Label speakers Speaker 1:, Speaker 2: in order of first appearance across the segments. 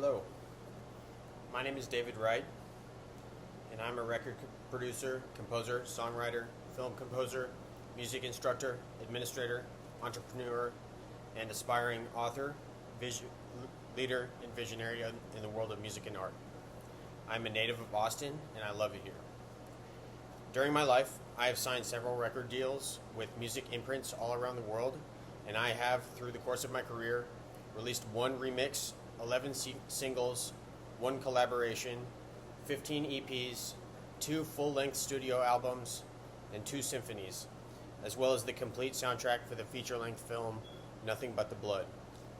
Speaker 1: Hello, my name is David Wright, and I'm a record producer, composer, songwriter, film composer, music instructor, administrator, entrepreneur, and aspiring author, leader, and visionary in the world of music and art. I'm a native of Austin, and I love it here. During my life, I have signed several record deals with music imprints all around the world, and I have, through the course of my career, released one remix, 11 singles, one collaboration, 15 EPs, two full-length studio albums, and two symphonies, as well as the complete soundtrack for the feature-length film Nothing But the Blood,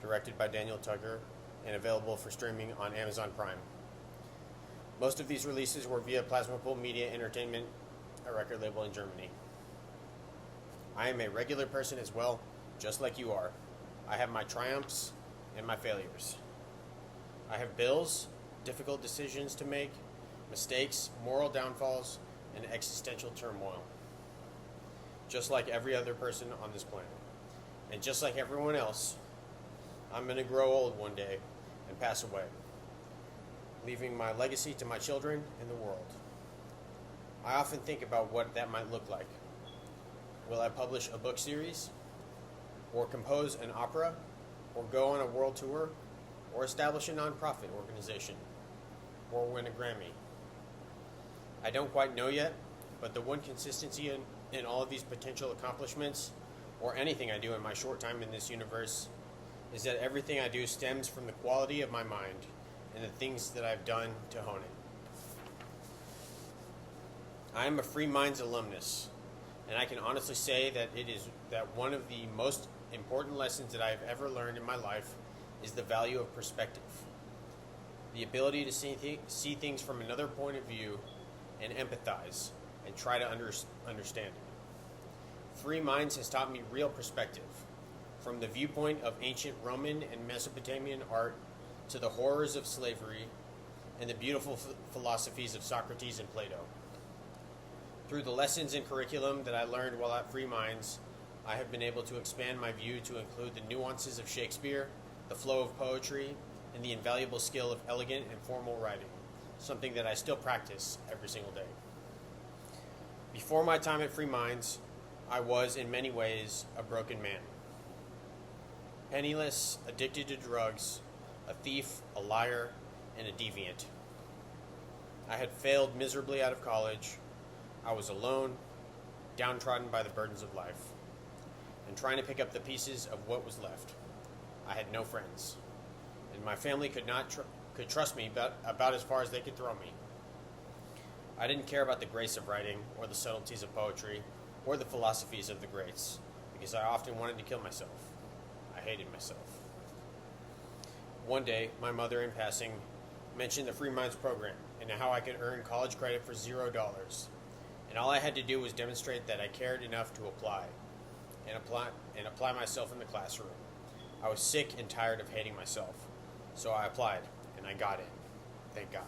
Speaker 1: directed by Daniel Tucker and available for streaming on Amazon Prime. Most of these releases were via Plasmapool Media Entertainment, a record label in Germany. I am a regular person as well, just like you are. I have my triumphs and my failures. I have bills, difficult decisions to make, mistakes, moral downfalls, and existential turmoil. Just like every other person on this planet. And just like everyone else, I'm going to grow old one day and pass away, leaving my legacy to my children and the world. I often think about what that might look like. Will I publish a book series? Or compose an opera? Or go on a world tour? Or establish a nonprofit organization? Or win a Grammy? I don't quite know yet, but the one consistency in all of these potential accomplishments, or anything I do in my short time in this universe, is that everything I do stems from the quality of my mind and the things that I've done to hone it. I am a Free Minds alumnus, and I can honestly say that one of the most important lessons that I've ever learned in my life is the value of perspective. The ability to see things from another point of view and empathize and try to understand it. Free Minds has taught me real perspective, from the viewpoint of ancient Roman and Mesopotamian art to the horrors of slavery and the beautiful philosophies of Socrates and Plato. Through the lessons and curriculum that I learned while at Free Minds, I have been able to expand my view to include the nuances of Shakespeare, the flow of poetry, and the invaluable skill of elegant and formal writing, something that I still practice every single day. Before my time at Free Minds, I was, in many ways, a broken man. Penniless, addicted to drugs, a thief, a liar, and a deviant. I had failed miserably out of college. I was alone, downtrodden by the burdens of life, and trying to pick up the pieces of what was left. I had no friends, and my family could trust me about as far as they could throw me. I didn't care about the grace of writing, or the subtleties of poetry, or the philosophies of the greats, because I often wanted to kill myself. I hated myself. One day, my mother, in passing, mentioned the Free Minds program and how I could earn college credit for $0, and all I had to do was demonstrate that I cared enough to apply myself in the classroom. I was sick and tired of hating myself, so I applied, and I got in. Thank God.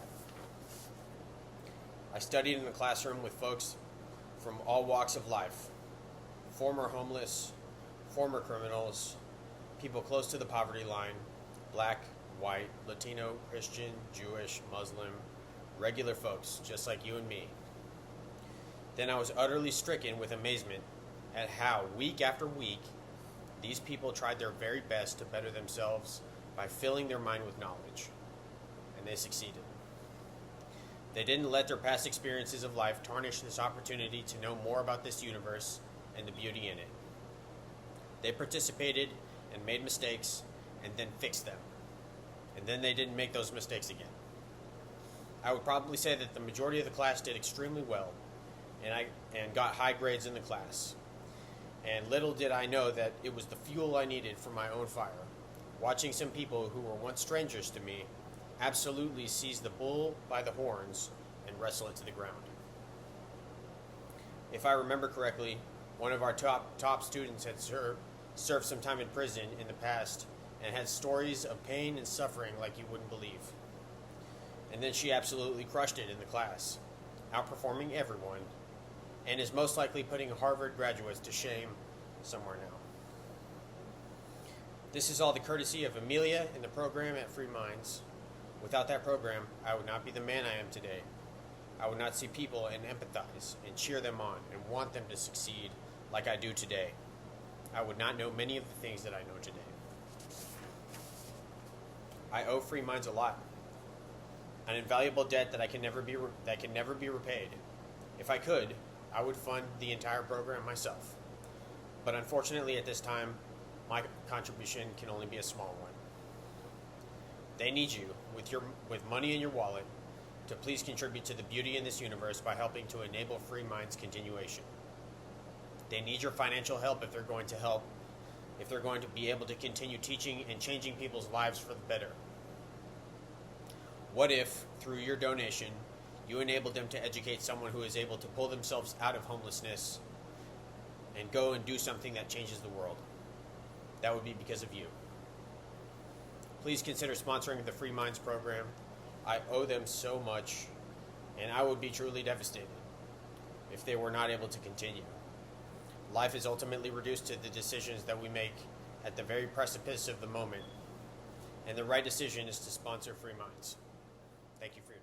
Speaker 1: I studied in the classroom with folks from all walks of life: former homeless, former criminals, people close to the poverty line, black, white, Latino, Christian, Jewish, Muslim, regular folks just like you and me. Then I was utterly stricken with amazement at how, week after week, these people tried their very best to better themselves by filling their mind with knowledge, and they succeeded. They didn't let their past experiences of life tarnish this opportunity to know more about this universe and the beauty in it. They participated and made mistakes and then fixed them, and then they didn't make those mistakes again. I would probably say that the majority of the class did extremely well and got high grades in the class. And little did I know that it was the fuel I needed for my own fire, watching some people who were once strangers to me absolutely seize the bull by the horns and wrestle it to the ground. If I remember correctly, one of our top students had served some time in prison in the past and had stories of pain and suffering like you wouldn't believe. And then she absolutely crushed it in the class, outperforming everyone, and is most likely putting Harvard graduates to shame somewhere now. This is all the courtesy of Amelia in the program at Free Minds, Without that program, I would not be the man I am today. I would not see people and empathize and cheer them on and want them to succeed like I do today. I would not know many of the things that I know today. I owe Free Minds a lot, an invaluable debt that can never be repaid. If I could, I would fund the entire program myself. But unfortunately, at this time, my contribution can only be a small one. They need you, with money in your wallet, to please contribute to the beauty in this universe by helping to enable Free Minds continuation. They need your financial help if they're going to be able to continue teaching and changing people's lives for the better. What if, through your donation, you enabled them to educate someone who is able to pull themselves out of homelessness and go and do something that changes the world? That would be because of you. Please consider sponsoring the Free Minds program. I owe them so much, and I would be truly devastated if they were not able to continue. Life is ultimately reduced to the decisions that we make at the very precipice of the moment, and the right decision is to sponsor Free Minds. Thank you for your